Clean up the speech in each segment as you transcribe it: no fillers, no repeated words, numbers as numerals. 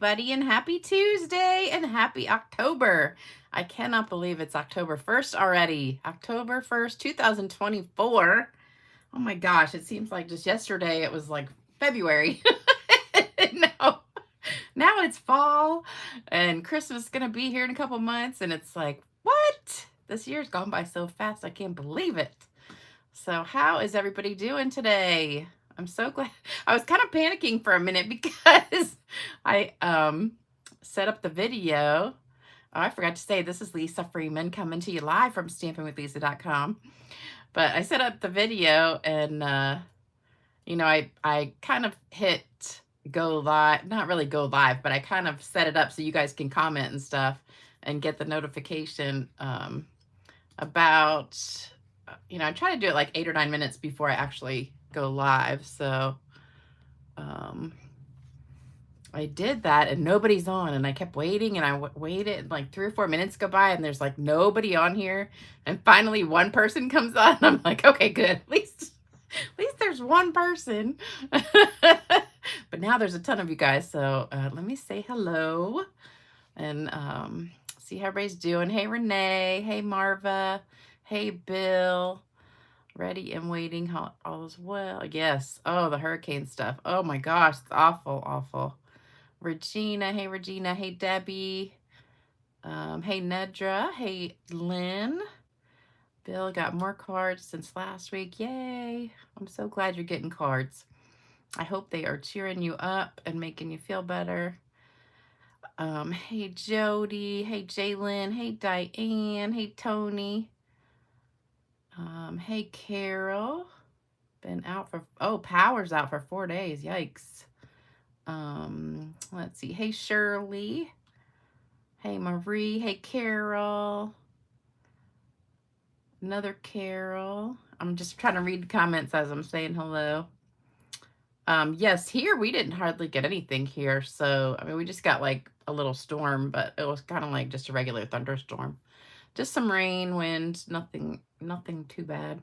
everybody, and happy Tuesday and happy October. I cannot believe it's October 1st already. October 1st, 2024. Oh my gosh, it seems like just yesterday it was like February. No, now it's fall and Christmas is going to be here in a couple months, and it's like, what? This year's gone by so fast, I can't believe it. So how is everybody doing today? I'm so glad. I was kind of panicking for a minute because I set up the video. Oh, I forgot to say this is Lisa Freeman coming to you live from stampinwithlisa.com. But I set up the video and I kind of hit go live, not really go live, but I kind of set it up so you guys can comment and stuff and get the notification about I try to do it like 8 or 9 minutes before I actually go live. So I did that and nobody's on, and I kept waiting and I waited, and like 3 or 4 minutes go by and there's like nobody on here, and finally one person comes on. I'm like, okay, good. At least there's one person. But now there's a ton of you guys. So let me say hello and see how everybody's doing. Hey, Renee. Hey, Marva. Hey, Bill. Ready and waiting. All is well. Yes. Oh, the hurricane stuff. Oh my gosh. It's awful, awful. Regina. Hey, Regina. Hey, Debbie. Hey, Nedra. Hey, Lynn. Bill got more cards since last week. Yay. I'm so glad you're getting cards. I hope they are cheering you up and making you feel better. Hey, Jody. Hey, Jalen. Hey, Diane. Hey, Tony. Hey, Carol. Been out for, power's out for 4 days. Yikes. Let's see. Hey, Shirley. Hey, Marie. Hey, Carol. Another Carol. I'm just trying to read the comments as I'm saying hello. Yes, here we didn't hardly get anything here. So, I mean, we just got like a little storm, but it was kind of like just a regular thunderstorm. Just some rain, wind, nothing too bad.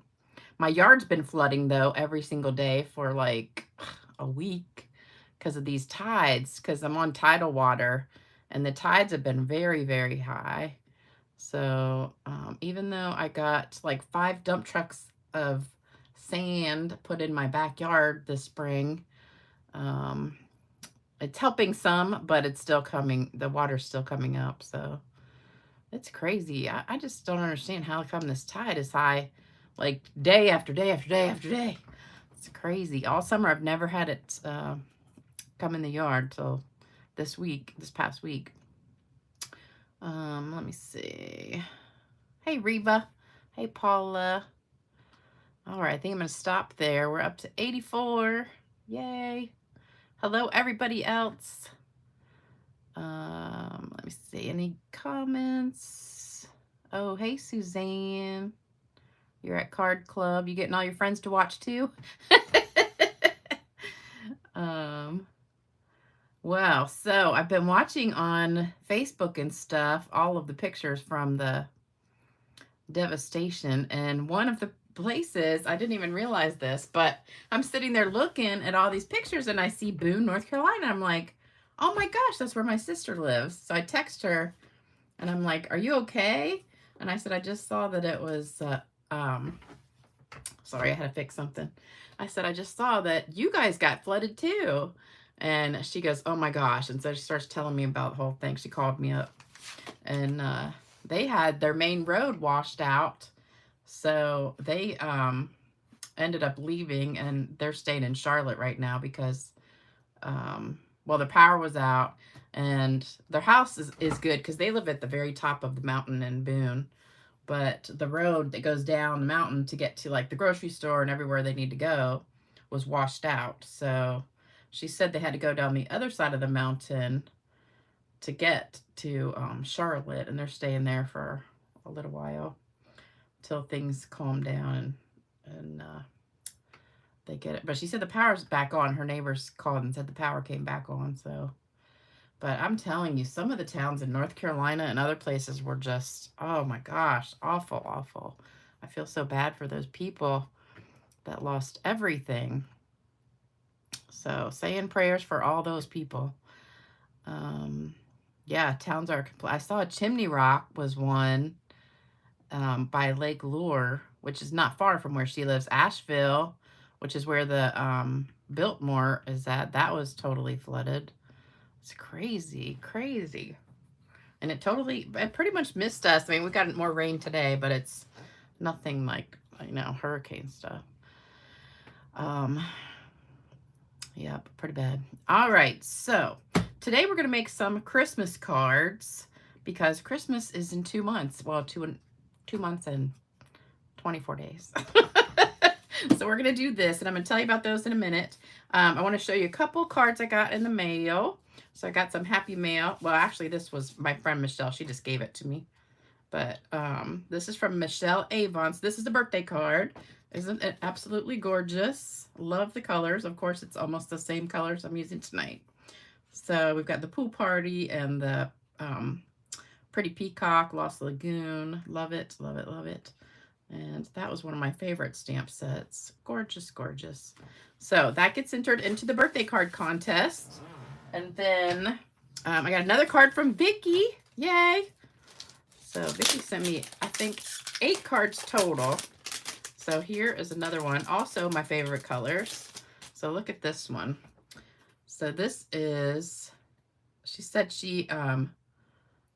My yard's been flooding though every single day for like a week because of these tides, because I'm on tidal water and the tides have been very, very high. So even though I got like 5 dump trucks of sand put in my backyard this spring, it's helping some, but it's still coming. The water's still coming up. So it's crazy. I just don't understand how come this tide is high, like day after day after day after day. It's crazy. All summer I've never had it come in the yard till this past week. Let me see. Hey, Reva. Hey, Paula. All right, I think I'm going to stop there. We're up to 84. Yay. Hello, everybody else. Let me see. Any comments? Oh, hey, Suzanne. You're at Card Club. You getting all your friends to watch too? Wow. So I've been watching on Facebook and stuff, all of the pictures from the devastation. And one of the places, I didn't even realize this, but I'm sitting there looking at all these pictures and I see Boone, North Carolina. I'm like, oh my gosh, that's where my sister lives. So I text her and I'm like, are you okay? And I said, I just saw that it was, sorry, I had to fix something. I said, I just saw that you guys got flooded too. And she goes, oh my gosh. And so she starts telling me about the whole thing. She called me up and they had their main road washed out. So they ended up leaving, and they're staying in Charlotte right now because, well, the power was out, and their house is good because they live at the very top of the mountain in Boone. But the road that goes down the mountain to get to like the grocery store and everywhere they need to go was washed out. So she said they had to go down the other side of the mountain to get to Charlotte, and they're staying there for a little while till things calm down and they get it. But she said the power's back on. Her neighbors called and said the power came back on. So, but I'm telling you, some of the towns in North Carolina and other places were just, oh my gosh, awful, awful. I feel so bad for those people that lost everything. So saying prayers for all those people. Yeah, towns are complete. I saw a Chimney Rock was one by Lake Lure, which is not far from where she lives. Asheville, which is where the Biltmore is at, that was totally flooded. It's crazy, crazy. And it pretty much missed us. I mean, we got more rain today, but it's nothing like, you know, hurricane stuff. Yep, pretty bad. All right, so today we're going to make some Christmas cards because Christmas is in 2 months. Well, 2 months and 24 days. So we're going to do this, and I'm going to tell you about those in a minute. I want to show you a couple cards I got in the mail. So I got some happy mail. Well, actually, this was my friend Michelle. She just gave it to me. But this is from Michelle Avon. So this is the birthday card. Isn't it absolutely gorgeous? Love the colors. Of course, it's almost the same colors I'm using tonight. So we've got the pool party and the pretty peacock, Lost Lagoon. Love it, love it, love it. And that was one of my favorite stamp sets. Gorgeous, gorgeous. So that gets entered into the birthday card contest. And then I got another card from Vicki. Yay! So Vicki sent me, I think, 8 cards total. So here is another one. Also my favorite colors. So look at this one. So this is, she said she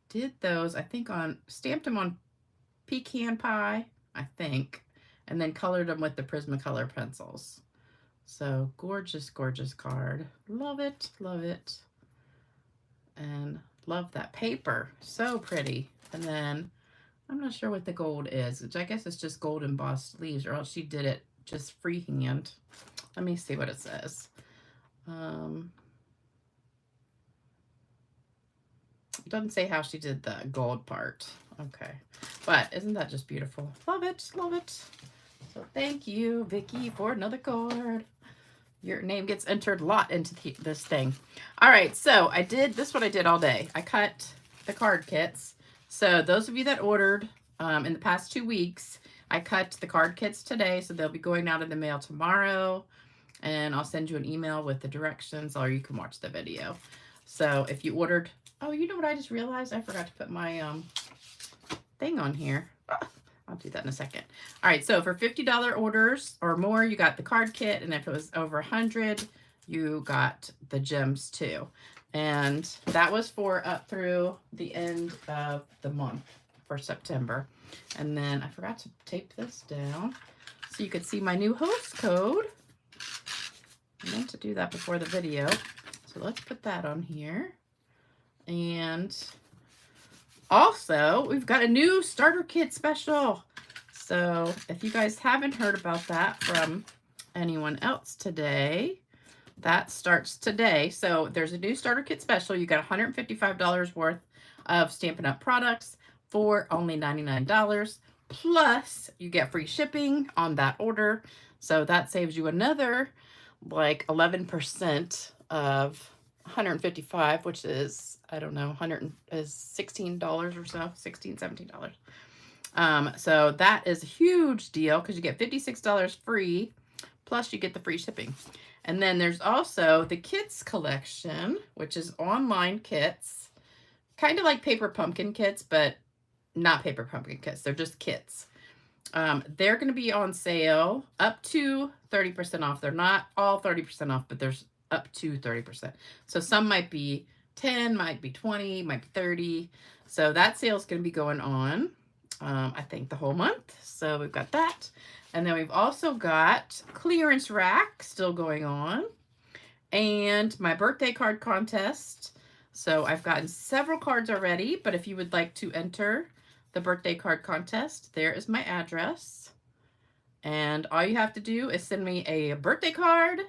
did those, I think stamped them on pecan pie, I think, and then colored them with the Prismacolor pencils. So gorgeous, gorgeous card. Love it, love it. And love that paper. So pretty. And then I'm not sure what the gold is, which I guess it's just gold embossed leaves, or else she did it just freehand. Let me see what it says. It doesn't say how she did the gold part. Okay. But isn't that just beautiful? Love it, love it. So thank you, Vicki, for another card. Your name gets entered a lot into this thing. All right, so this is what I did all day. I cut the card kits. So those of you that ordered in the past 2 weeks, I cut the card kits today, so they'll be going out in the mail tomorrow, and I'll send you an email with the directions, or you can watch the video. So if you ordered, oh, you know what I just realized? I forgot to put my thing on here. I'll do that in a second. All right, so for $50 orders or more, you got the card kit, and if it was over 100, you got the gems too. And that was for up through the end of the month for September. And then I forgot to tape this down so you could see my new host code. I meant to do that before the video. So let's put that on here. And also, we've got a new starter kit special. So if you guys haven't heard about that from anyone else today, that starts today. So there's a new starter kit special. You got $155 worth of Stampin' Up! Products for only $99. Plus, you get free shipping on that order. So that saves you another like 11% of 155, which is, I don't know, $16 or so, $16, $17. So that is a huge deal because you get $56 free, plus you get the free shipping. And then there's also the Kits collection, which is online kits, kind of like Paper Pumpkin kits, but not Paper Pumpkin kits. They're just kits. They're going to be on sale up to 30% off. They're not all 30% off, but there's up to 30%. So some might be 10, might be 20, might be 30. So that sale is going to be going on, I think, the whole month. So we've got that. And then we've also got clearance rack still going on, and my birthday card contest. So I've gotten several cards already, but if you would like to enter the birthday card contest, there is my address. And all you have to do is send me a birthday card.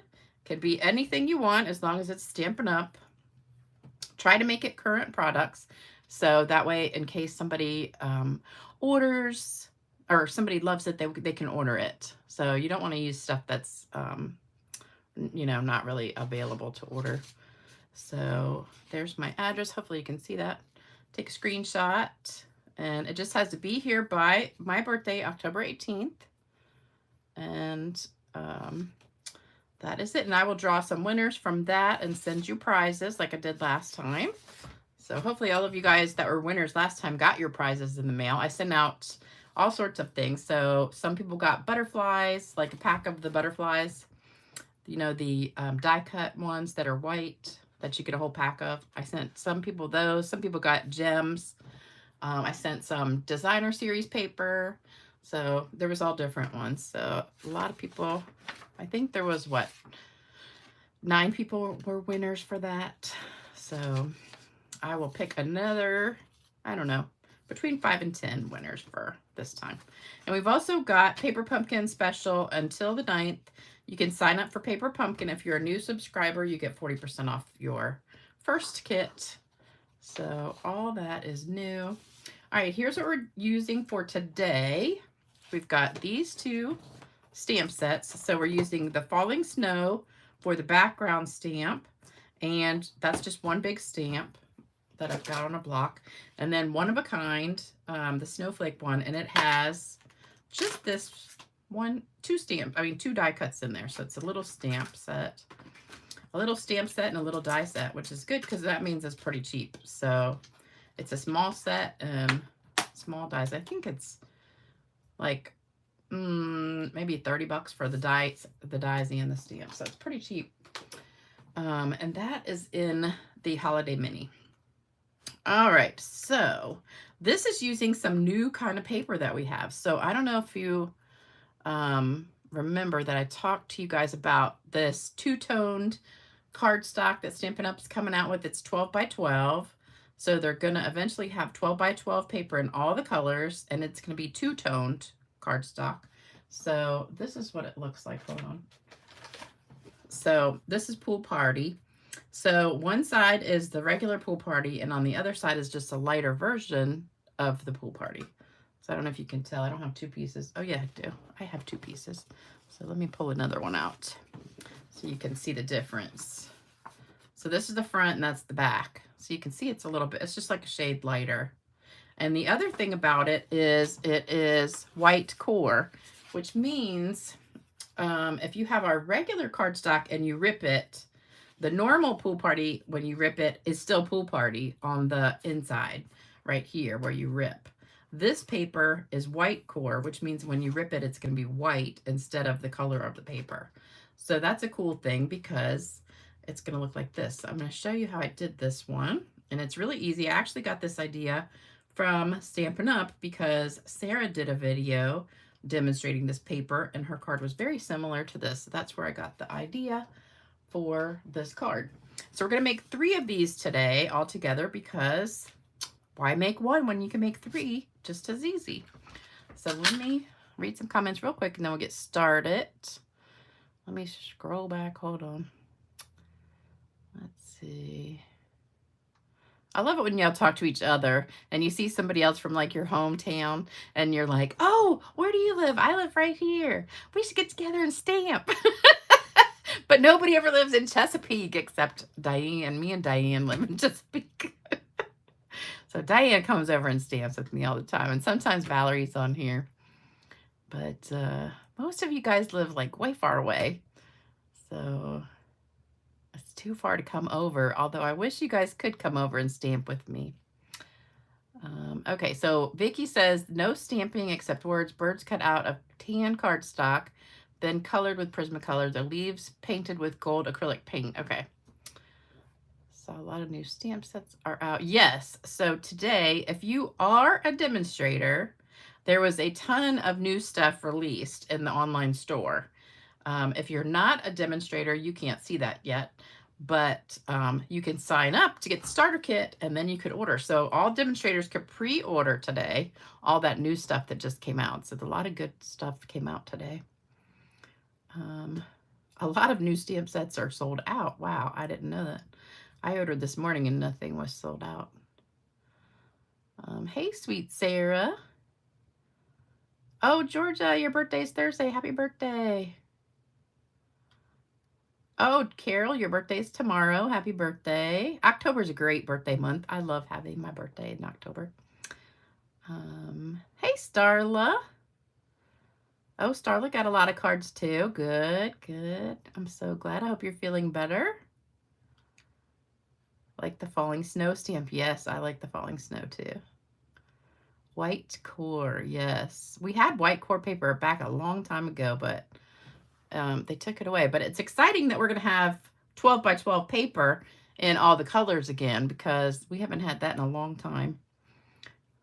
Could be anything you want as long as it's Stampin' Up. Try to make it current products. So that way, in case somebody orders or somebody loves it, they can order it. So you don't want to use stuff that's, you know, not really available to order. So there's my address. Hopefully you can see that. Take a screenshot. And it just has to be here by my birthday, October 18th. And that is it. And I will draw some winners from that and send you prizes like I did last time. So hopefully all of you guys that were winners last time got your prizes in the mail. I sent out all sorts of things. So some people got butterflies, like a pack of the butterflies, you know, the die cut ones that are white that you get a whole pack of. I sent some people those. Some people got gems. I sent some designer series paper. So there was all different ones. So a lot of people, I think there was what, 9 people were winners for that. So I will pick another, I don't know, between 5 and 10 winners for this time. And we've also got Paper Pumpkin special until the 9th. You can sign up for Paper Pumpkin. If you're a new subscriber, you get 40% off your first kit. So all that is new. All right, here's what we're using for today. We've got these 2 stamp sets. So we're using the Falling Snow for the background stamp. And that's just one big stamp that I've got on a block. And then One of a Kind, the snowflake one, and it has just this 2 die cuts in there. So it's a little stamp set, and a little die set, which is good because that means it's pretty cheap. So it's a small set and small dies. I think it's like maybe 30 bucks for the dies and the stamps. So it's pretty cheap. And that is in the Holiday Mini. All right, so this is using some new kind of paper that we have. So I don't know if you remember that I talked to you guys about this 2-toned cardstock that Stampin' Up is coming out with. It's 12 by 12. So they're going to eventually have 12 by 12 paper in all the colors, and it's going to be 2-toned cardstock. So this is what it looks like. Hold on. So this is Pool Party. So one side is the regular Pool Party, and on the other side is just a lighter version of the Pool Party. So I don't know if you can tell. I don't have 2 pieces. Oh, yeah, I do. I have 2 pieces. So let me pull another one out so you can see the difference. So this is the front, and that's the back. So you can see it's a little bit, it's just like a shade lighter. And the other thing about it is white core, which means if you have our regular cardstock and you rip it, the normal Pool Party, when you rip it, is still Pool Party on the inside, right here where you rip. This paper is white core, which means when you rip it, it's going to be white instead of the color of the paper. So that's a cool thing because it's going to look like this. So I'm going to show you how I did this one. And it's really easy. I actually got this idea from Stampin' Up because Sarah did a video demonstrating this paper, and her card was very similar to this. So that's where I got the idea for this card. So we're going to make 3 of these today all together because why make 1 when you can make 3 just as easy? So let me read some comments real quick and then we'll get started. Let me scroll back. Hold on. Let's see. I love it when y'all talk to each other and you see somebody else from like your hometown and you're like, oh, where do you live? I live right here. We should get together and stamp. But nobody ever lives in Chesapeake except Diane. Me and Diane live in Chesapeake. So Diane comes over and stamps with me all the time. And sometimes Valerie's on here. But most of you guys live like way far away. So it's too far to come over. Although I wish you guys could come over and stamp with me. Okay, so Vicky says, no stamping except words. Birds cut out of tan cardstock, then colored with Prismacolor. The leaves painted with gold acrylic paint. Okay. So a lot of new stamp sets are out. Yes. So today, if you are a demonstrator, there was a ton of new stuff released in the online store. If you're not a demonstrator, you can't see that yet. But you can sign up to get the starter kit and then you could order. So all demonstrators could pre-order today all that new stuff that just came out. So a lot of good stuff came out today. A lot of new stamp sets are sold out. Wow, I didn't know that. I ordered this morning and nothing was sold out. Hey, sweet Sarah. Oh, Georgia, your birthday's Thursday. Happy birthday. Oh, Carol, your birthday's tomorrow. Happy birthday. October's a great birthday month. I love having my birthday in October. Hey, Starla. Oh, Starla got a lot of cards too. Good, good. I'm so glad. I hope you're feeling better. Like the falling snow stamp. Yes, I like the falling snow too. White core, yes. We had white core paper back a long time ago, but they took it away. But it's exciting that we're going to have 12 by 12 paper in all the colors again, because we haven't had that in a long time.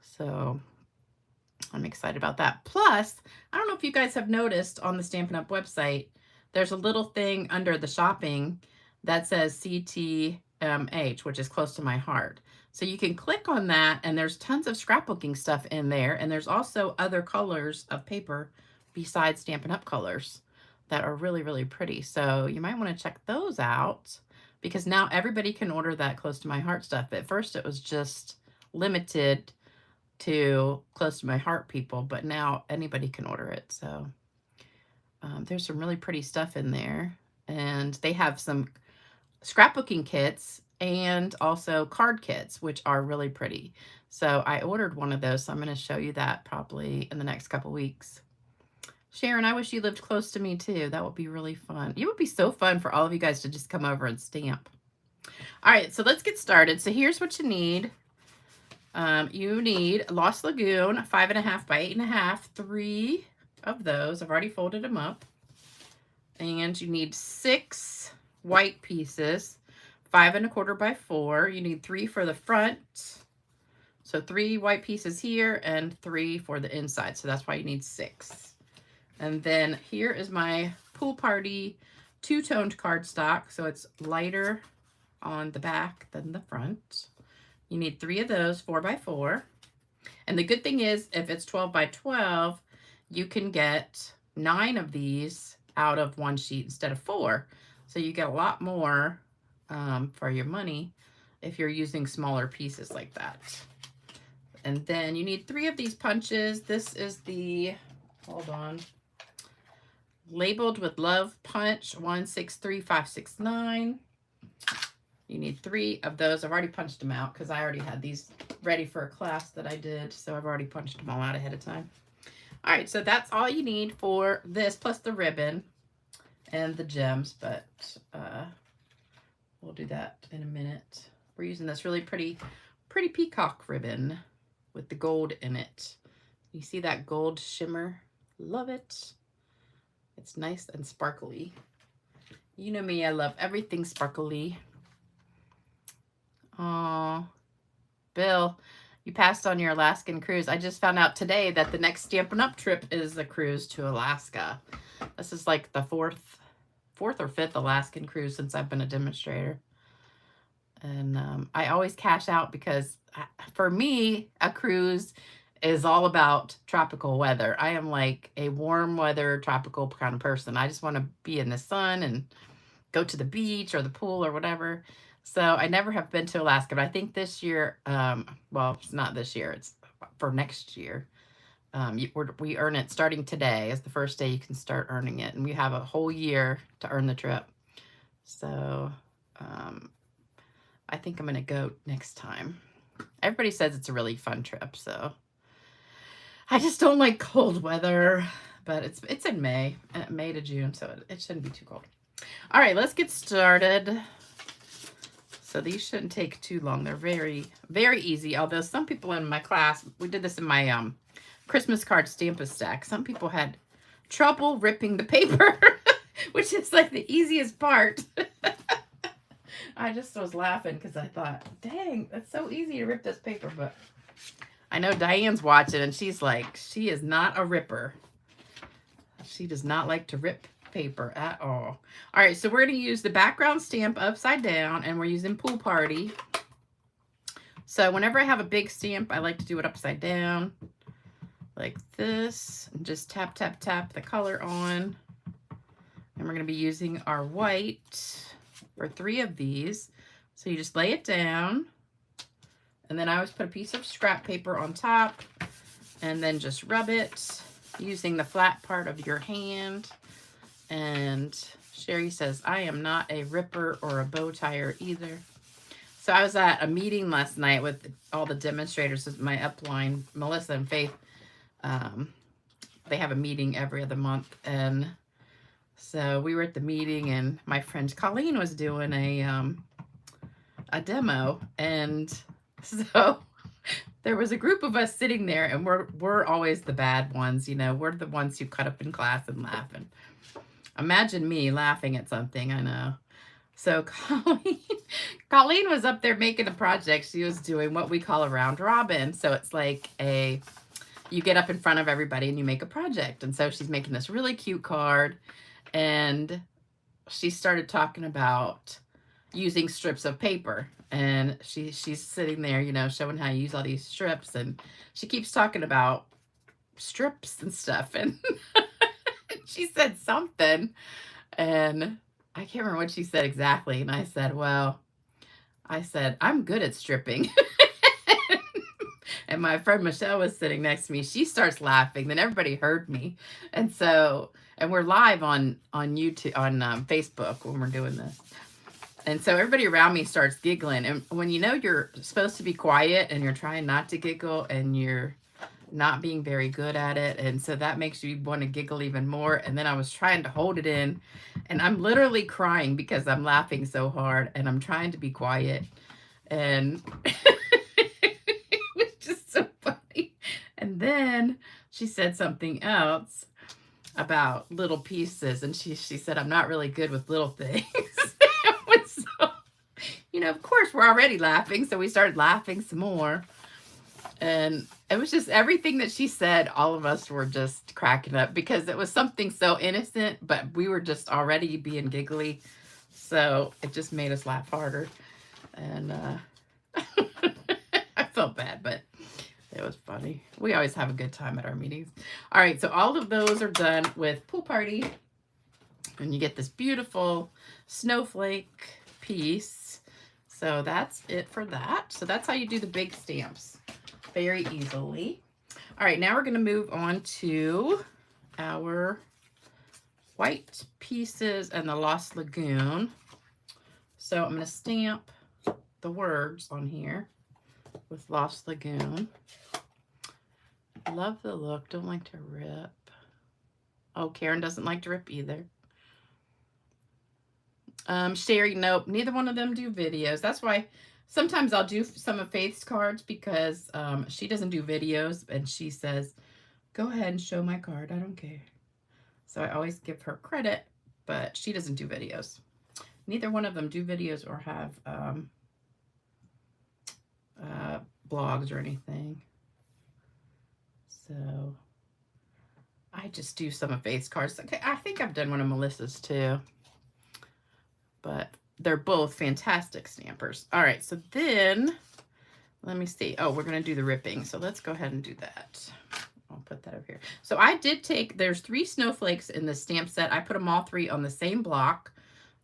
So I'm excited about that. Plus, I don't know if you guys have noticed on the Stampin' Up! Website, there's a little thing under the shopping that says CTMH, which is close to my heart. So you can click on that, and there's tons of scrapbooking stuff in there. And there's also other colors of paper besides Stampin' Up! Colors that are really, really pretty. So you might want to check those out, because now everybody can order that close to my heart stuff. At first, it was just limited to close to my heart people, but now anybody can order it. So there's some really pretty stuff in there, and they have some scrapbooking kits and also card kits, which are really pretty. So I ordered one of those, so I'm going to show you that probably in the next couple weeks. Sharon, I wish you lived close to me too. That would be really fun. It would be so fun for all of you guys to just come over and stamp. All right, so let's get started. So here's what you need. You need Lost Lagoon, 5.5 by 8.5, 3 of those. I've already folded them up. And you need 6 white pieces, 5.25 by 4. You need 3 for the front. So 3 white pieces here and 3 for the inside. So that's why you need 6. And then here is my Pool Party 2-toned cardstock. So it's lighter on the back than the front. You need 3 of those, 4 by 4. And the good thing is, if it's 12 by 12, you can get 9 of these out of one sheet instead of 4. So you get a lot more for your money if you're using smaller pieces like that. And then you need 3 of these punches. This is the, hold on, labeled with love punch, 163569. You need 3 of those. I've already punched them out because I already had these ready for a class that I did. So I've already punched them all out ahead of time. All right, so that's all you need for this, plus the ribbon and the gems. But we'll do that in a minute. We're using this really pretty peacock ribbon with the gold in it. You see that gold shimmer? Love it. It's nice and sparkly. You know me, I love everything sparkly. Oh, Bill, you passed on your Alaskan cruise. I just found out today that the next Stampin' Up! Trip is a cruise to Alaska. This is like the fourth or 5th Alaskan cruise since I've been a demonstrator. And I always cash out because for me, a cruise is all about tropical weather. I am like a warm weather, tropical kind of person. I just want to be in the sun and go to the beach or the pool or whatever. So I never have been to Alaska, but I think this year, well, it's not this year, it's for next year. We earn it starting today is the first day you can start earning it. And we have a whole year to earn the trip. So I think I'm going to go next time. Everybody says it's a really fun trip. So I just don't like cold weather, but it's in May to June. So it shouldn't be too cold. All right, let's get started. So these shouldn't take too long. They're very, very easy. Although some people in my class, we did this in my Christmas card Stamp-A-Stack. Some people had trouble ripping the paper, which is like the easiest part. I just was laughing because I thought, dang, that's so easy to rip this paper. But I know Diane's watching and she's like, she is not a ripper. She does not like to rip paper at all. All right, so we're going to use the background stamp upside down, and we're using Pool Party. So whenever I have a big stamp, I like to do it upside down like this, and just tap, tap, tap the color on. And we're going to be using our white for 3 of these. So you just lay it down, and then I always put a piece of scrap paper on top, and then just rub it using the flat part of your hand. And Sherry says, I am not a ripper or a bow tire either. So I was at a meeting last night with all the demonstrators of my upline, Melissa and Faith. They have a meeting every other month. And so we were at the meeting, and my friend Colleen was doing a demo. And so there was a group of us sitting there, and we're always the bad ones, you know. We're the ones who cut up in class and laugh. And imagine me laughing at something, I know. So Colleen was up there making a project. She was doing what we call a round robin. So it's like you get up in front of everybody and you make a project. And so she's making this really cute card. And she started talking about using strips of paper. And she's sitting there, you know, showing how you use all these strips. And she keeps talking about strips and stuff. And she said something. And I can't remember what she said exactly. And I said, well, I'm good at stripping. And my friend Michelle was sitting next to me. She starts laughing. Then everybody heard me. And so, and we're live on YouTube, on Facebook when we're doing this. And so everybody around me starts giggling. And when you know you're supposed to be quiet and you're trying not to giggle and you're not being very good at it. And so that makes you want to giggle even more. And then I was trying to hold it in. And I'm literally crying because I'm laughing so hard. And I'm trying to be quiet. And it was just so funny. And then she said something else about little pieces. And she said, I'm not really good with little things. So, you know, of course, we're already laughing. So we started laughing some more. And it was just everything that she said, all of us were just cracking up because it was something so innocent, but we were just already being giggly. So it just made us laugh harder. And I felt bad, but it was funny. We always have a good time at our meetings. All right, so all of those are done with Pool Party. And you get this beautiful snowflake piece. So that's it for that. So that's how you do the big stamps. Very easily. All right, now we're going to move on to our white pieces and the Lost Lagoon. So I'm going to stamp the words on here with Lost Lagoon. Love the look. Don't like to rip. Oh, Karen doesn't like to rip either. Sherry, nope. Neither one of them do videos. That's why sometimes I'll do some of Faith's cards because she doesn't do videos and she says, go ahead and show my card. I don't care. So I always give her credit, but she doesn't do videos. Neither one of them do videos or have blogs or anything. So I just do some of Faith's cards. Okay, I think I've done one of Melissa's too. But they're both fantastic stampers. All right, so then, let me see. Oh, we're going to do the ripping. So let's go ahead and do that. I'll put that over here. So I did take, there's 3 snowflakes in the stamp set. I put them all 3 on the same block.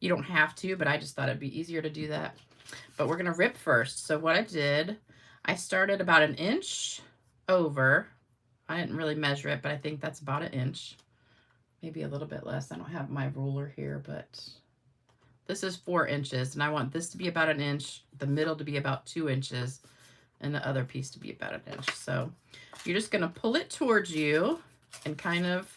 You don't have to, but I just thought it'd be easier to do that. But we're going to rip first. So what I did, I started about 1 inch over. I didn't really measure it, but I think that's about 1 inch. Maybe a little bit less. I don't have my ruler here, but this is 4 inches, and I want this to be about 1 inch, the middle to be about 2 inches, and the other piece to be about 1 inch. So you're just going to pull it towards you and kind of,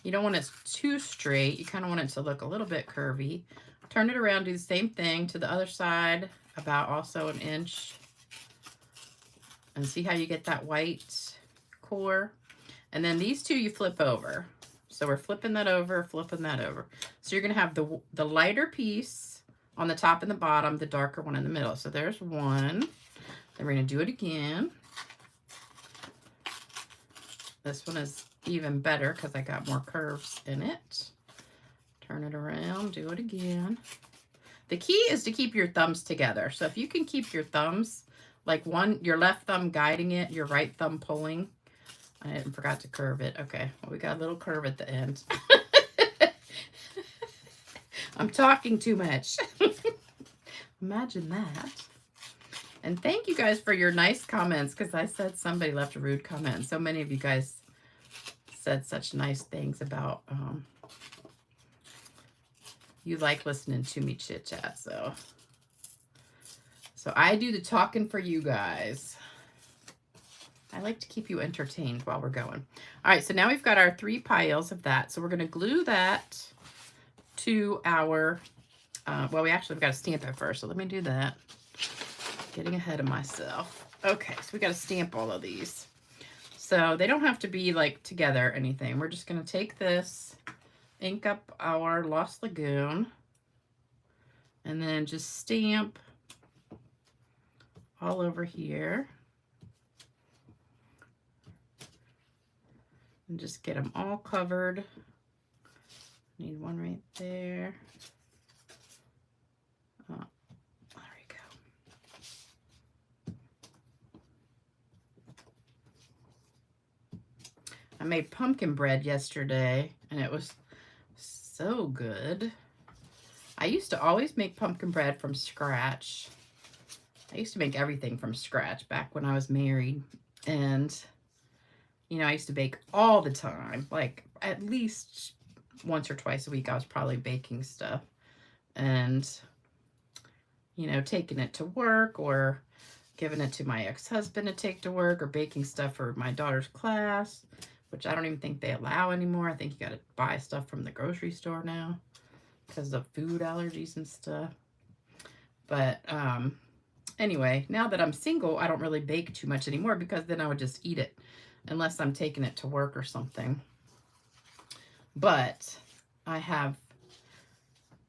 you don't want it too straight. You kind of want it to look a little bit curvy. Turn it around, do the same thing to the other side, about also 1 inch. And see how you get that white core? And then these 2 you flip over. So we're flipping that over, flipping that over. So you're going to have the lighter piece on the top and the bottom, the darker one in the middle. So there's one. Then we're going to do it again. This one is even better because I got more curves in it. Turn it around, do it again. The key is to keep your thumbs together. So if you can keep your thumbs, like your left thumb guiding it, your right thumb pulling. I forgot to curve it. Okay, well, we got a little curve at the end. I'm talking too much. Imagine that. And thank you guys for your nice comments, because I said somebody left a rude comment. And so many of you guys said such nice things about you like listening to me chit chat. So I do the talking for you guys. I like to keep you entertained while we're going. All right, so now we've got our 3 piles of that. So we're going to glue that to our Well, we've got to stamp it first, so let me do that. Getting ahead of myself. Okay, so we got to stamp all of these. So they don't have to be like together or anything. We're just going to take this, ink up our Lost Lagoon, and then just stamp all over here. And just get them all covered. Need one right there. Oh, there we go. I made pumpkin bread yesterday, and it was so good. I used to always make pumpkin bread from scratch. I used to make everything from scratch back when I was married. And, you know, I used to bake all the time. Like, at least once or twice a week, I was probably baking stuff. And, you know, taking it to work or giving it to my ex-husband to take to work or baking stuff for my daughter's class, which I don't even think they allow anymore. I think you got to buy stuff from the grocery store now because of food allergies and stuff. But anyway, now that I'm single, I don't really bake too much anymore because then I would just eat it unless I'm taking it to work or something. But I have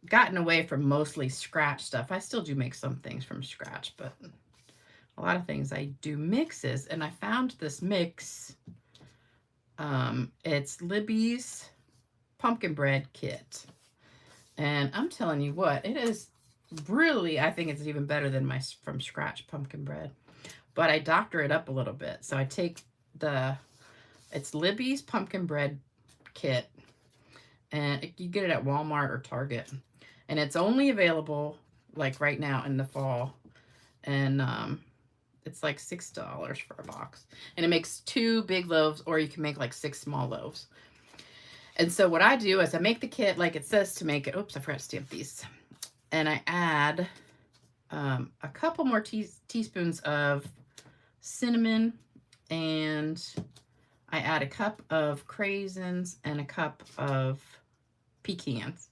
gotten away from mostly scratch stuff. I still do make some things from scratch, but a lot of things I do mixes. And I found this mix. It's Libby's pumpkin bread kit. And I'm telling you what, it is really, I think it's even better than my from scratch pumpkin bread. But I doctor it up a little bit. So I take it's Libby's pumpkin bread kit. And you get it at Walmart or Target. And it's only available like right now in the fall. And it's like $6 for a box. And it makes 2 big loaves, or you can make like 6 small loaves. And so what I do is I make the kit like it says to make it. Oops, I forgot to stamp these. And I add a couple more teaspoons of cinnamon, and I add a cup of craisins and a cup of pecans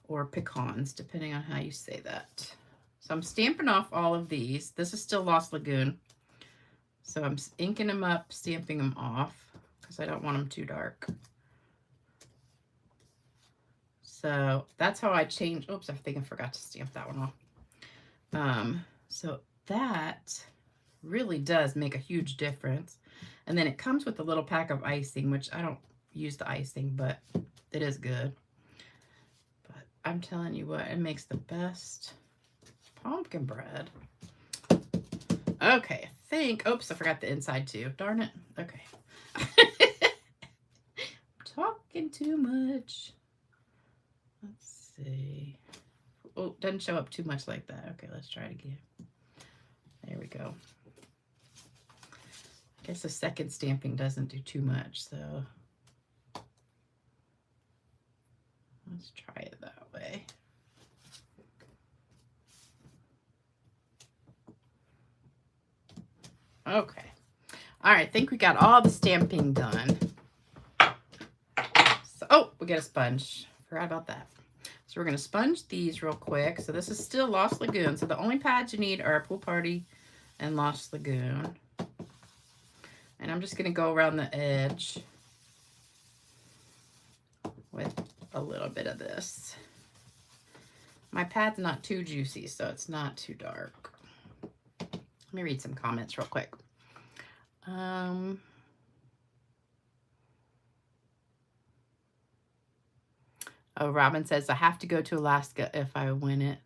or pecans, depending on how you say that. So I'm stamping off all of these. This is still Lost Lagoon. So I'm inking them up, stamping them off because I don't want them too dark. So that's how I change. Oops, I think I forgot to stamp that one off. So that really does make a huge difference. And then it comes with a little pack of icing, which I don't use the icing, but it is good. But I'm telling you what, it makes the best pumpkin bread. Okay, I think, oops, I forgot the inside too. Darn it. Okay. Talking too much. Let's see. Oh, doesn't show up too much like that. Okay, let's try it again. There we go. I guess the second stamping doesn't do too much, so let's try it that way. Okay. All right, I think we got all the stamping done. So, oh, we got a sponge. Forgot about that. So we're going to sponge these real quick. So this is still Lost Lagoon. So the only pads you need are Pool Party and Lost Lagoon. And I'm just going to go around the edge with a little bit of this. My pad's not too juicy, so it's not too dark. Let me read some comments real quick. Oh, Robin says, I have to go to Alaska if I win it.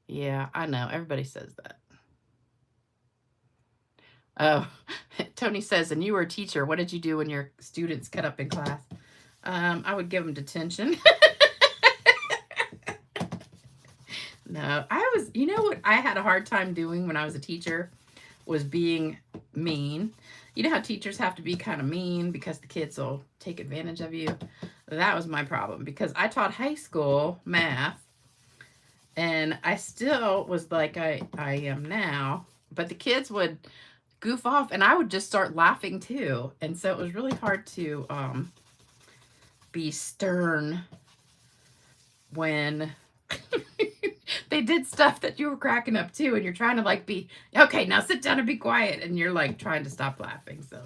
Yeah, I know. Everybody says that. Oh, Tony says, and you were a teacher. What did you do when your students cut up in class? I would give them detention. No, you know what I had a hard time doing when I was a teacher was being mean. You know how teachers have to be kind of mean because the kids will take advantage of you? That was my problem because I taught high school math and I still was like I am now, but the kids would goof off and I would just start laughing too. And so it was really hard to be stern when They did stuff that you were cracking up too, and you're trying to like be, okay, now sit down and be quiet, and you're like trying to stop laughing. So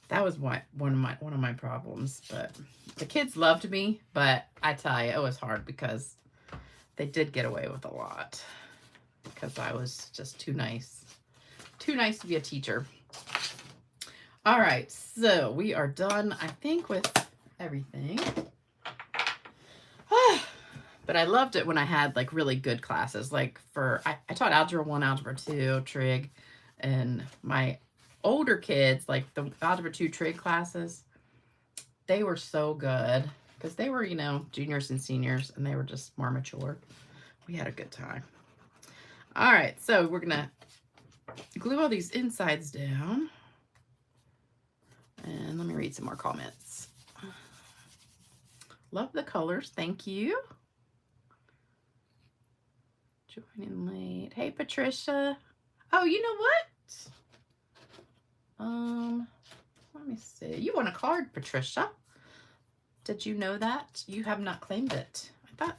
that was one of my problems. But the kids loved me, but I tell you, it was hard because they did get away with a lot because I was just too nice to be a teacher. All right, so we are done, I think, with everything. But I loved it when I had like really good classes. Like I taught Algebra 1, Algebra 2, Trig, and my older kids, like the Algebra 2 Trig classes, they were so good because they were, you know, juniors and seniors, and they were just more mature. We had a good time. All right, so we're going to glue all these insides down. And let me read some more comments. Love the colors. Thank you. Joining late. Hey, Patricia. Oh, you know what? Let me see. You want a card, Patricia. Did you know that? You have not claimed it. I thought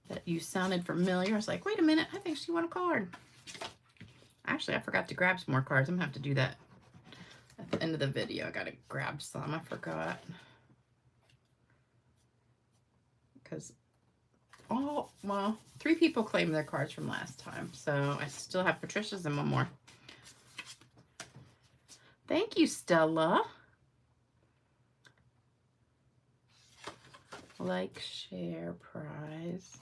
that you sounded familiar. I was like, wait a minute. I think she won a card. Actually, I forgot to grab some more cards. I'm going to have to do that at the end of the video. I got to grab some. I forgot. Because well, 3 people claimed their cards from last time. So I still have Patricia's and one more. Thank you, Stella. Like, share, prize.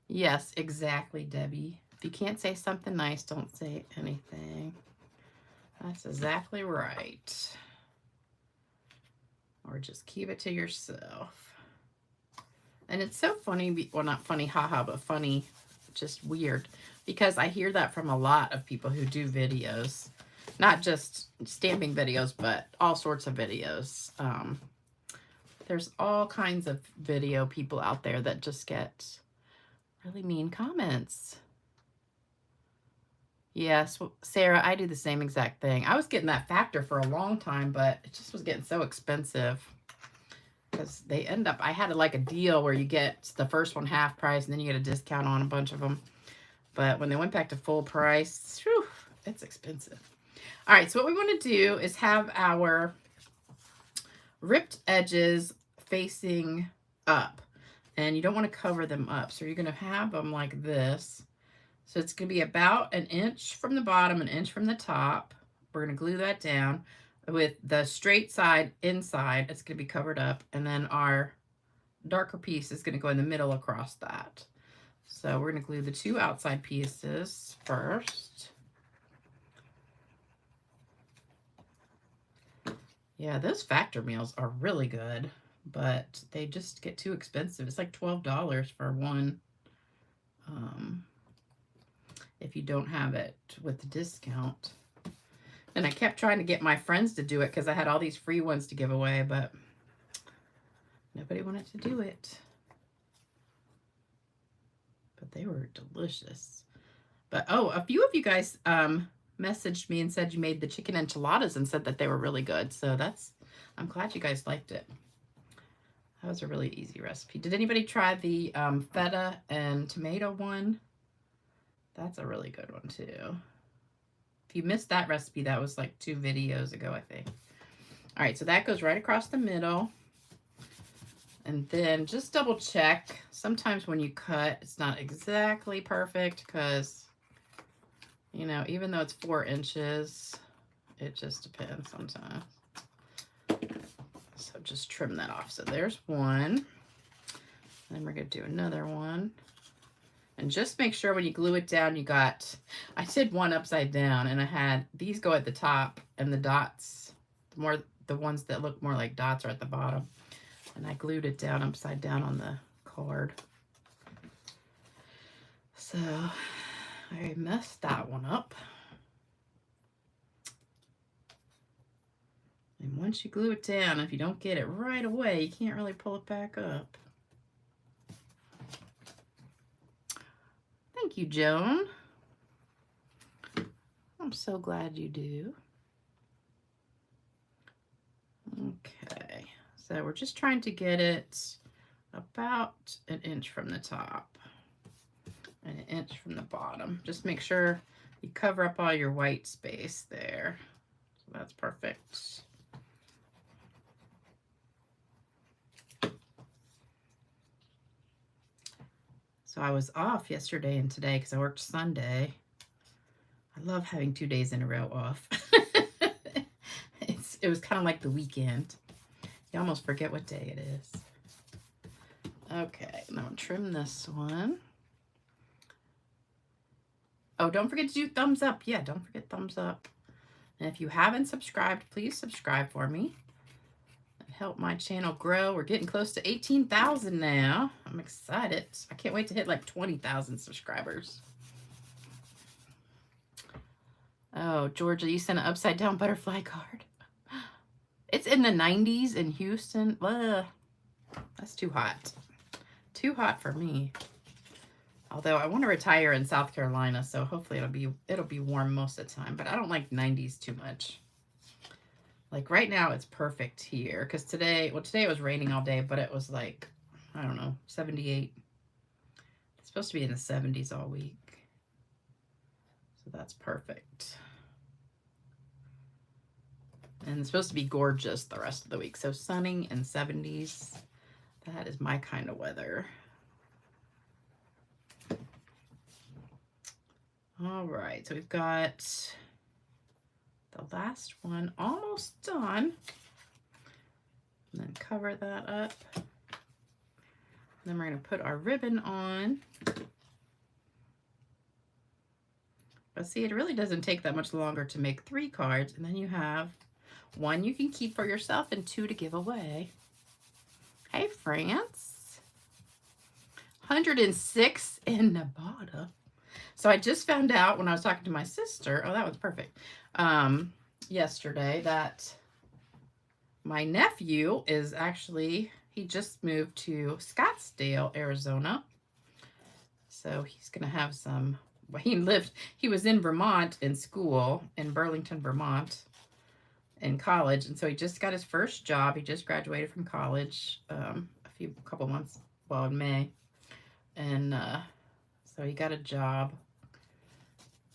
Yes, exactly, Debbie. If you can't say something nice, don't say anything. That's exactly right. Or just keep it to yourself. And it's so funny, well, not funny, haha, but funny, just weird, because I hear that from a lot of people who do videos, not just stamping videos, but all sorts of videos. There's all kinds of video people out there that just get really mean comments. Yes, Sarah, I do the same exact thing. I was getting that factor for a long time, but it just was getting so expensive. Because they end up, I had like a deal where you get the first one half price and then you get a discount on a bunch of them. But when they went back to full price, whew, it's expensive. All right, so what we want to do is have our ripped edges facing up. And you don't want to cover them up. So you're going to have them like this. So it's going to be about 1 inch from the bottom, 1 inch from the top. We're going to glue that down. With the straight side inside, it's going to be covered up, and then our darker piece is going to go in the middle across that. So we're going to glue the 2 outside pieces first. Yeah, those factor meals are really good, but they just get too expensive. It's like $12 for one if you don't have it with the discount. And I kept trying to get my friends to do it because I had all these free ones to give away, but nobody wanted to do it. But they were delicious. But, oh, a few of you guys messaged me and said you made the chicken enchiladas and said that they were really good. So I'm glad you guys liked it. That was a really easy recipe. Did anybody try the feta and tomato one? That's a really good one, too. If you missed that recipe, that was like 2 videos ago, I think. All right, so that goes right across the middle. And then just double check. Sometimes when you cut, it's not exactly perfect because, you know, even though it's 4 inches, it just depends sometimes. So just trim that off. So there's one. Then we're going to do another one. And just make sure when you glue it down, I did one upside down, and I had these go at the top, and the dots, the ones that look more like dots are at the bottom. And I glued it down upside down on the card. So I messed that one up. And once you glue it down, if you don't get it right away, you can't really pull it back up. Thank you, Joan. I'm so glad you do. Okay, so we're just trying to get it about an inch from the top and an inch from the bottom. Just make sure you cover up all your white space there. So that's perfect. So I was off yesterday and today because I worked Sunday. I love having 2 days in a row off. It was kind of like the weekend. You almost forget what day it is. Okay, now I'll trim this one. Oh, don't forget to do thumbs up. Yeah, don't forget thumbs up. And if you haven't subscribed, please subscribe for me. Help my channel grow. We're getting close to 18,000 now. I'm excited. I can't wait to hit like 20,000 subscribers. Oh, Georgia, you sent an upside down butterfly card. It's in the 90s in Houston. Ugh, that's too hot. Too hot for me. Although I want to retire in South Carolina, so hopefully it'll be warm most of the time. But I don't like 90s too much. Like right now, it's perfect here because today it was raining all day, but it was like, I don't know, 78. It's supposed to be in the 70s all week. So that's perfect. And it's supposed to be gorgeous the rest of the week. So sunny and 70s. That is my kind of weather. All right, so we've got the last one almost done. And then cover that up. And then we're going to put our ribbon on. But see, it really doesn't take that much longer to make 3 cards. And then you have 1 you can keep for yourself and 2 to give away. Hey, France. 106 in Nevada. So I just found out when I was talking to my sister, oh, that was perfect, yesterday, that my nephew is actually, he just moved to Scottsdale, Arizona. So he's going to have some, well, he was in Vermont in school, in Burlington, Vermont, in college. And so he just got his first job. He just graduated from college a couple months, well, in May. And so he got a job.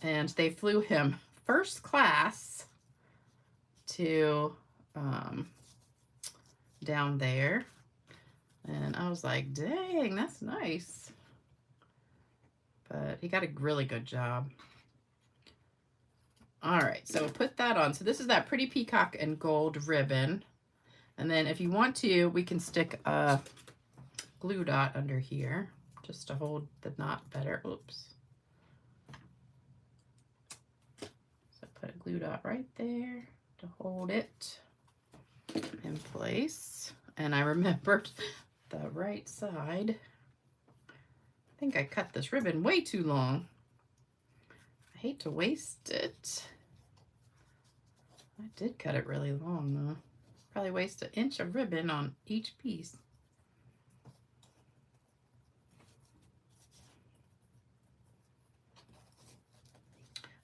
And they flew him first class to down there. And I was like, dang, that's nice. But he got a really good job. All right, so put that on. So this is that pretty peacock and gold ribbon. And then if you want to, we can stick a glue dot under here just to hold the knot better. Oops. Put a glue dot right there to hold it in place. And I remembered the right side. I think I cut this ribbon way too long. I hate to waste it. I did cut it really long though. Probably waste 1 inch of ribbon on each piece.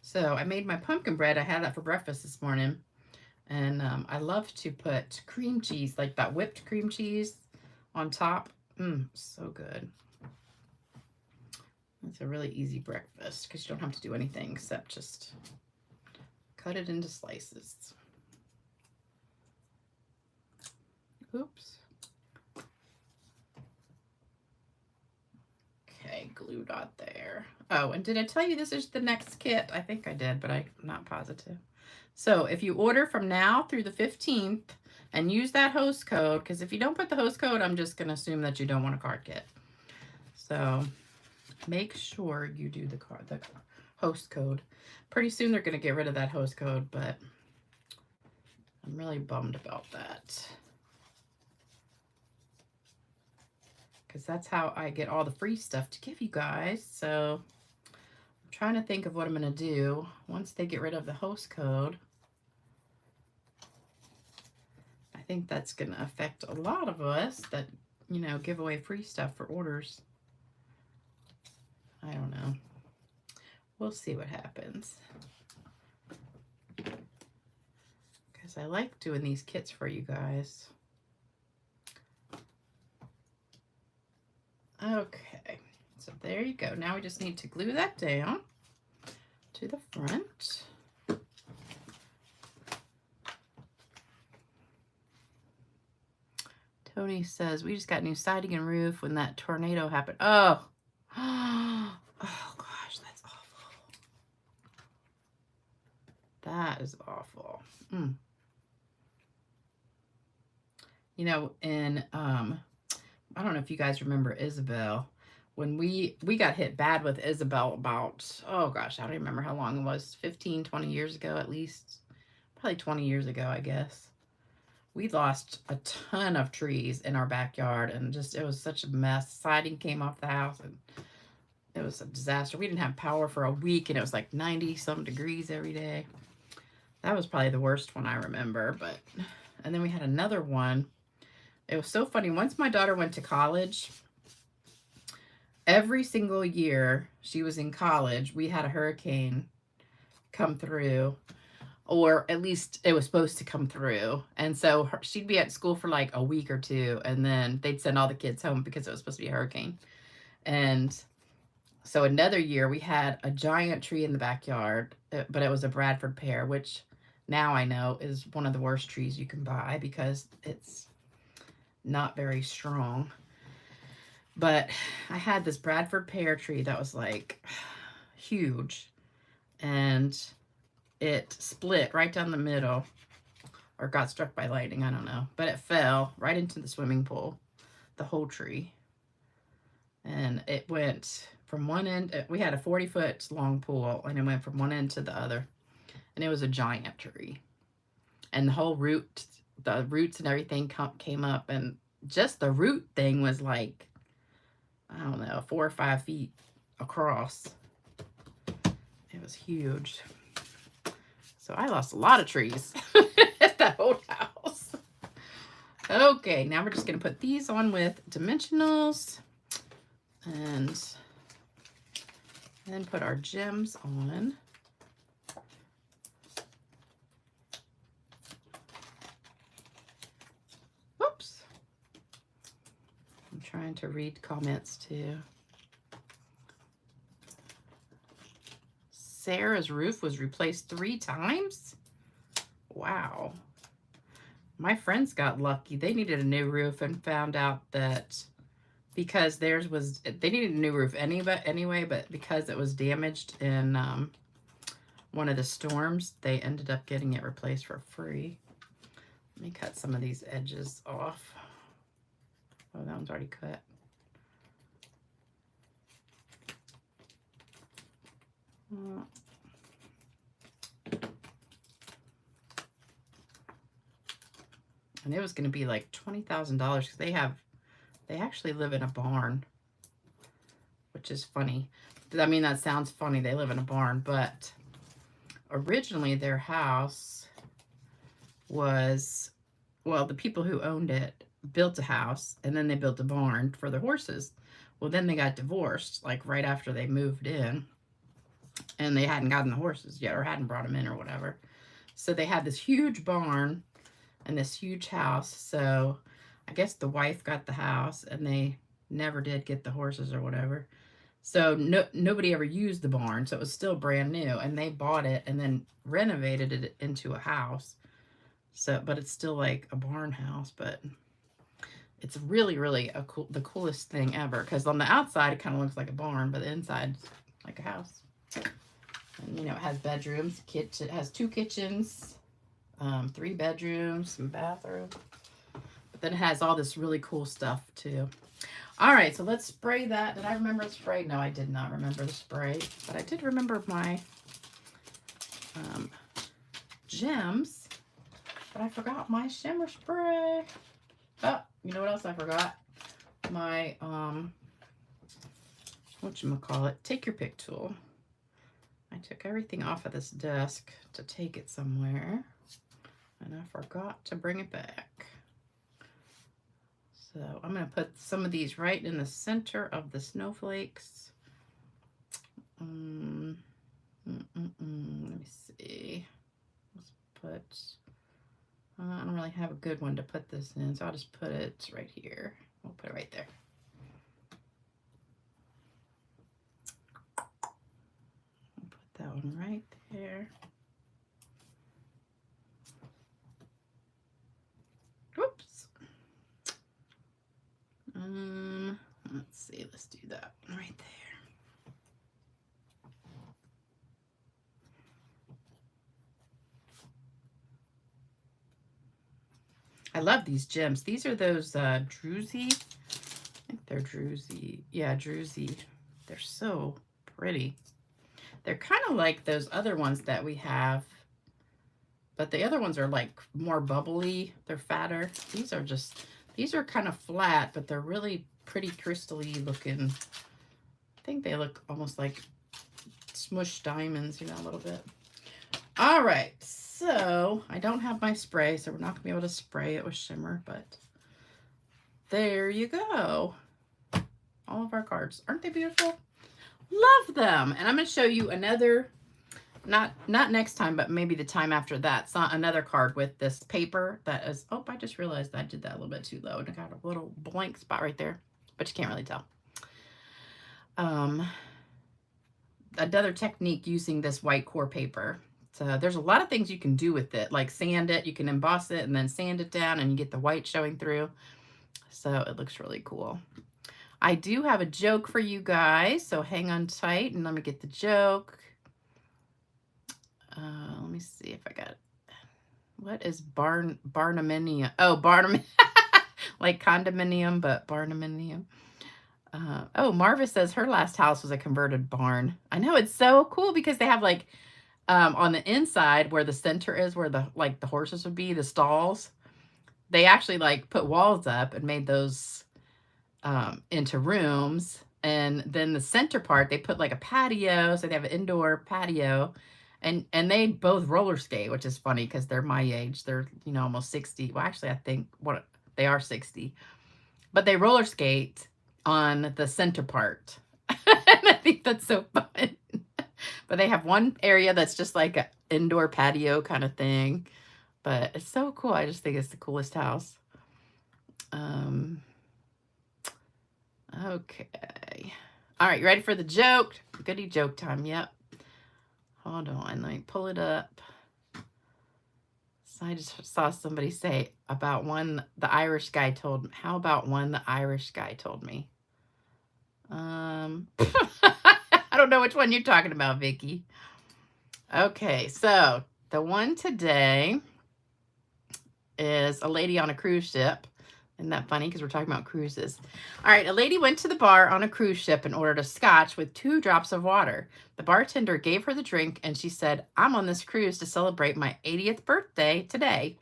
So I made my pumpkin bread. I had that for breakfast this morning. And I love to put cream cheese, like that whipped cream cheese on top. So good. It's a really easy breakfast because you don't have to do anything except just cut it into slices. Oops. Okay, glue dot there. Oh, and did I tell you this is the next kit? I think I did, but I'm not positive. So if you order from now through the 15th and use that host code, because if you don't put the host code, I'm just going to assume that you don't want a card kit. So make sure you do the host code. Pretty soon they're going to get rid of that host code, but I'm really bummed about that. Because that's how I get all the free stuff to give you guys. So I'm trying to think of what I'm going to do once they get rid of the host code. I think that's going to affect a lot of us that, you know, give away free stuff for orders. I don't know. We'll see what happens. Because I like doing these kits for you guys. Okay, so there you go. Now we just need to glue that down to the front. Tony says, we just got new siding and roof when that tornado happened. Oh, oh gosh, that's awful. That is awful. You know, and I don't know if you guys remember Isabel. When we got hit bad with Isabel about, oh gosh, I don't remember how long it was, 15, 20 years ago at least. Probably 20 years ago, I guess. We lost a ton of trees in our backyard, and just, it was such a mess. Siding came off the house, and it was a disaster. We didn't have power for a week, and it was like 90-some degrees every day. That was probably the worst one I remember, but, and then we had another one. It was so funny. Once my daughter went to college, every single year she was in college, we had a hurricane come through, or at least it was supposed to come through. And so she'd be at school for like a week or two, and then they'd send all the kids home because it was supposed to be a hurricane. And so another year we had a giant tree in the backyard, but it was a Bradford pear, which now I know is one of the worst trees you can buy because it's not very strong. But I had this Bradford pear tree that was like huge, and it split right down the middle, or got struck by lightning, I don't know, but it fell right into the swimming pool, the whole tree. And it went from one end, we had a 40-foot long pool, and it went from one end to the other, and it was a giant tree. And the whole the roots and everything came up, and just the root thing was like, I don't know, 4 or 5 feet across. It was huge. So I lost a lot of trees at that old house. Okay, now we're just going to put these on with dimensionals, and then put our gems on. Whoops. I'm trying to read comments too. Sarah's roof was replaced 3 times? Wow. My friends got lucky. They needed a new roof and found out that because theirs was, they needed a new roof anyway, but because it was damaged in one of the storms, they ended up getting it replaced for free. Let me cut some of these edges off. Oh, that one's already cut. And it was going to be like $20,000 because they actually live in a barn, which is funny. I mean, that sounds funny. They live in a barn, but originally their house was, well, the people who owned it built a house, and then they built a barn for their horses. Well, then they got divorced, like right after they moved in, and they hadn't gotten the horses yet, or hadn't brought them in or whatever. So they had this huge barn and this huge house. So I guess the wife got the house, and they never did get the horses or whatever. So nobody ever used the barn. So it was still brand new, and they bought it and then renovated it into a house. So, but it's still like a barn house, but it's really, really the coolest thing ever. Because on the outside, it kind of looks like a barn, but the inside's like a house. And, you know, it has bedrooms, it has 2 kitchens, 3 bedrooms, some bathrooms. But then it has all this really cool stuff, too. All right, so let's spray that. Did I remember the spray? No, I did not remember the spray. But I did remember my gems. But I forgot my shimmer spray. Oh, you know what else I forgot? My, whatchamacallit, take your pick tool. I took everything off of this desk to take it somewhere, and I forgot to bring it back. So I'm going to put some of these right in the center of the snowflakes. Let me see. Let's put, I don't really have a good one to put this in, so I'll just put it right here. We'll put it right there. one right there. Whoops. Let's see. Let's do that one right there. I love these gems. These are those druzy. I think they're druzy. Yeah, druzy. They're so pretty. They're kind of like those other ones that we have, but the other ones are like more bubbly. They're fatter. These are kind of flat, but they're really pretty crystally looking. I think they look almost like smushed diamonds, you know, a little bit. All right, so I don't have my spray, so we're not gonna be able to spray it with shimmer, but there you go. All of our cards. Aren't they beautiful? Love them. And I'm gonna show you another, not next time, but maybe the time after that. It's not another card with this paper that is, oh, I just realized I did that a little bit too low and I got a little blank spot right there, but you can't really tell. Another technique using this white core paper. So there's a lot of things you can do with it, like sand it. You can emboss it and then sand it down and you get the white showing through. So it looks really cool. I do have a joke for you guys, so hang on tight and let me get the joke. Let me see if I got it. What is barnuminium? Oh, barnum, like condominium, but barnuminium. Oh, Marva says her last house was a converted barn. I know, it's so cool because they have like on the inside where the center is, where the horses would be, the stalls. They actually like put walls up and made those into rooms, and then the center part they put like a patio, so they have an indoor patio, and they both roller skate, which is funny because they're my age. They're, you know, almost 60. Well, actually, I think they are 60, but they roller skate on the center part. And I think that's so fun. But they have one area that's just like an indoor patio kind of thing, but it's so cool. I just think it's the coolest house. Okay. All right, you ready for the joke? Goody joke time. Yep. Hold on, let me pull it up. So I just saw somebody say about one the Irish guy told me. How about one the Irish guy told me? I don't know which one you're talking about, Vicky. Okay, so the one today is a lady on a cruise ship. Isn't that funny? Because we're talking about cruises. All right, a lady went to the bar on a cruise ship and ordered a scotch with 2 drops of water. The bartender gave her the drink and she said, "I'm on this cruise to celebrate my 80th birthday today."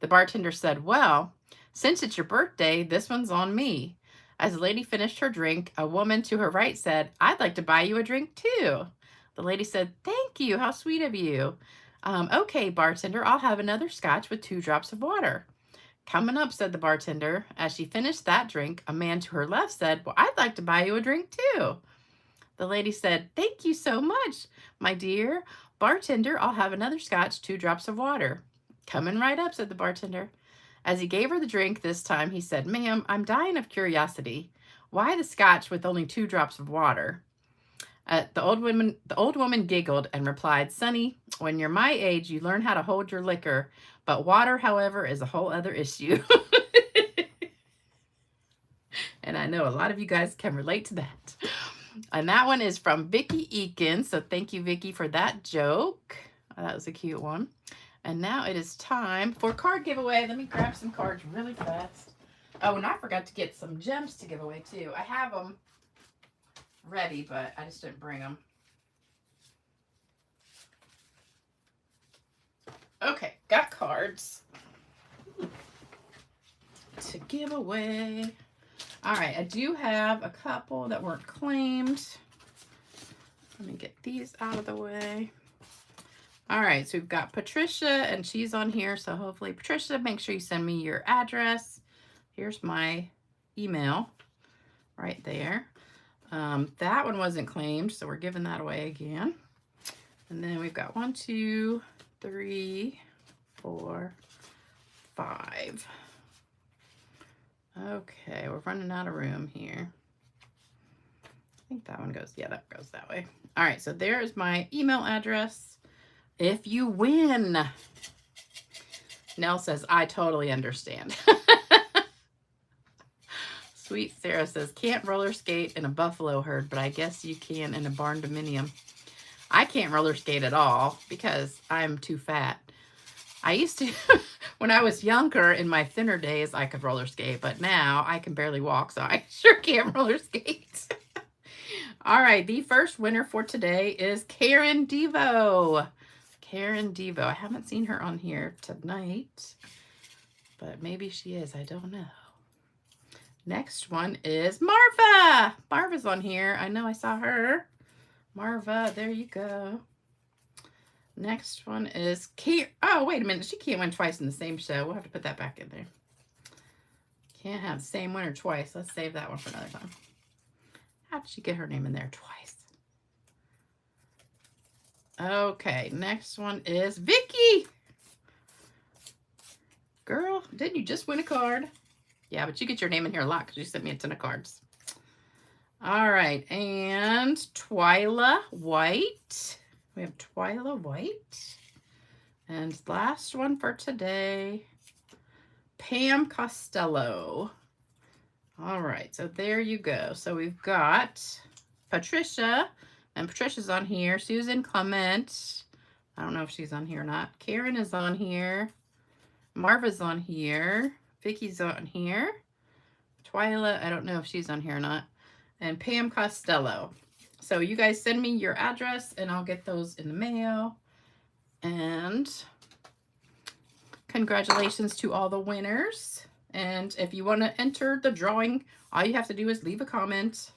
The bartender said, "Well, since it's your birthday, this one's on me." As the lady finished her drink, a woman to her right said, "I'd like to buy you a drink too." The lady said, "Thank you. How sweet of you. Okay, bartender, I'll have another scotch with 2 drops of water." "Coming up," said the bartender. As she finished that drink, a man to her left said, "Well, I'd like to buy you a drink too." The lady said, "Thank you so much, my dear. Bartender, I'll have another scotch, 2 drops of water." "Coming right up," said the bartender. As he gave her the drink this time, he said, "Ma'am, I'm dying of curiosity. Why the scotch with only 2 drops of water?" The old woman giggled and replied, "Sonny, when you're my age, you learn how to hold your liquor. But water, however, is a whole other issue." And I know a lot of you guys can relate to that. And that one is from Vicky Eakins. So thank you, Vicky, for that joke. That was a cute one. And now it is time for card giveaway. Let me grab some cards really fast. Oh, and I forgot to get some gems to give away too. I have them ready, but I just didn't bring them. Okay, got cards to give away. All right, I do have a couple that weren't claimed. Let me get these out of the way. All right, so we've got Patricia, and she's on here, so hopefully, Patricia, make sure you send me your address. Here's my email right there. That one wasn't claimed, so we're giving that away again. And then we've got 1, 2, 3, 4, 5. Okay, we're running out of room here. I think that one goes, yeah, that goes that way. All right, so there's my email address. If you win, Nell says, I totally understand. Sweet Sarah says, can't roller skate in a buffalo herd, but I guess you can in a barn dominium. I can't roller skate at all because I'm too fat. I used to, when I was younger, in my thinner days, I could roller skate, but now I can barely walk, so I sure can't roller skate. All right, the first winner for today is Karen Devo. Karen Devo. I haven't seen her on here tonight, but maybe she is. I don't know. Next one is Marva. Marva's on here. I know I saw her. Marva, there you go. Next one is Kate. Oh, wait a minute. She can't win twice in the same show. We'll have to put that back in there. Can't have the same winner twice. Let's save that one for another time. How did she get her name in there twice? Okay, next one is Vicky. Girl, didn't you just win a card? Yeah, but you get your name in here a lot because you sent me a ton of cards. All right, and Twyla White. We have Twyla White. And last one for today, Pam Costello. All right, so there you go. So we've got Patricia, and Patricia's on here. Susan Clement. I don't know if she's on here or not. Karen is on here. Marva's on here. Vicky's on here. Twyla, I don't know if she's on here or not. And Pam Costello. So you guys send me your address and I'll get those in the mail. And congratulations to all the winners. And if you want to enter the drawing, all you have to do is leave a comment.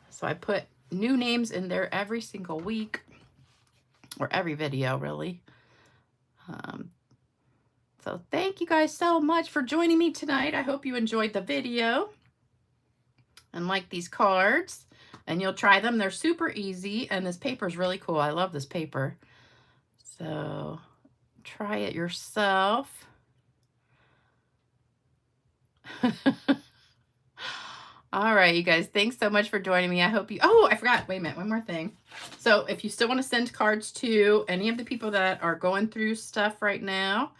So I put new names in there every single week, or every video really. So thank you guys so much for joining me tonight. I hope you enjoyed the video and like these cards, and you'll try them. They're super easy, and this paper is really cool. I love this paper. So try it yourself. All right, you guys, thanks so much for joining me. I hope you, oh, I forgot, wait a minute, one more thing. So if you still want to send cards to any of the people that are going through stuff right now,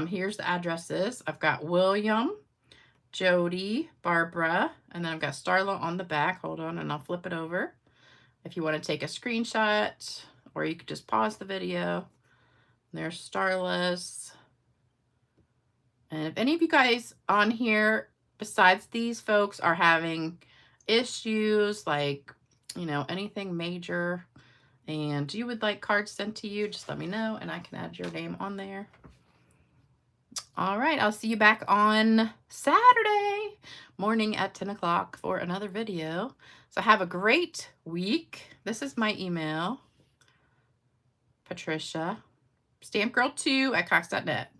here's the addresses. I've got William, Jody, Barbara, and then I've got Starla on the back. Hold on, and I'll flip it over. If you want to take a screenshot, or you could just pause the video. There's Starla's. And if any of you guys on here, besides these folks, are having issues, like, you know, anything major, and you would like cards sent to you, just let me know, and I can add your name on there. All right, I'll see you back on Saturday morning at 10 o'clock for another video. So have a great week. This is my email, Patricia, stampgirl2@cox.net.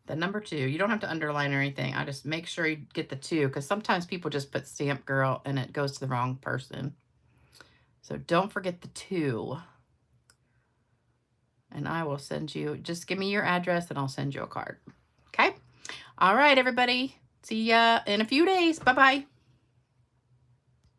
The number 2. You don't have to underline or anything. I just make sure you get the 2, because sometimes people just put Stamp Girl and it goes to the wrong person. So don't forget the 2. And I will send you, just give me your address and I'll send you a card. Okay? All right, everybody. See ya in a few days. Bye-bye.